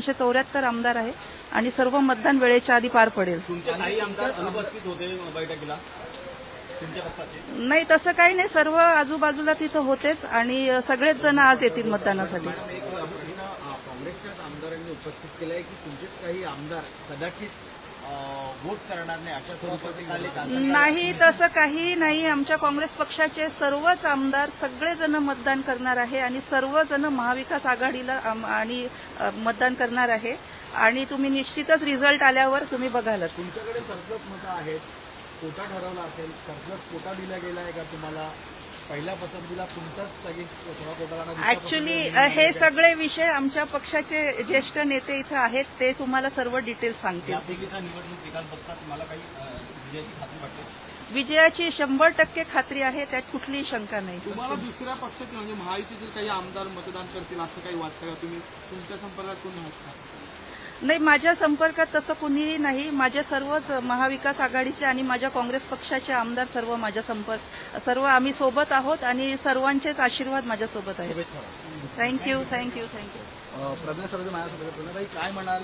274 आमदार आहे आणि सर्व मतदान वेळेच्या आधी पार पडेल. तुमचे काही आमदार अनुपस्थित होते बैठकीला तुमच्या पक्षाचे? नाही, तसं काही नाही. सर्व आजूबाजूला तिथं होतेच आणि सगळेच जण आज येतील मतदानासाठी. एक प्रश्न काँग्रेसच्याच आमदारांनी उपस्थित केला आहे की तुमचेच काही आमदार कदाचित वोट करणार नाही अशा स्वरूपाचे नाही, तसं काही नाही. आमच्या काँग्रेस पक्षाचे सर्वच आमदार सगळेजण मतदान करणार आहे आणि सर्वजण महाविकास आघाडीला आणि मतदान करणार आहे आणि तुम्ही निश्चितच रिझल्ट आल्यावर तुम्ही बघालच. तुमच्याकडे सरप्लस मतं आहेत, कोटा ठरवला असेल, सरप्लस कोटा दिला गेला आहे का तुम्हाला? पहिल्या पसंतीला तुमचाच सगळी कोटा? ऍक्च्युली हे सगळे विषय आमच्या पक्षाचे ज्येष्ठ नेते इथं आहेत, ते तुम्हाला सर्व डिटेल सांगतील. यापैकीचा निवडणूक निकाल बघता तुम्हाला काही विजयाची खात्री वाटते? विजयाची 100% खात्री आहे, त्यात कुठलीही शंका नाही. तुम्हाला दुसऱ्या पक्षाचे म्हणजे महायुतीतील काही आमदार मतदान करतील असं काही वाटतं का? तुम्ही तुमच्या संपर्कात कोणी आहात का? नाही, माझ्या संपर्कात तसं कुणीही नाही. माझे सर्वच महाविकास आघाडीचे आणि माझ्या काँग्रेस पक्षाचे आमदार सर्व माझ्या सर्व आम्ही सोबत आहोत आणि सर्वांचेच आशीर्वाद माझ्यासोबत आहेत. थँक्यू. प्रज्ञा सरदे माझ्यासोबत. काय म्हणाल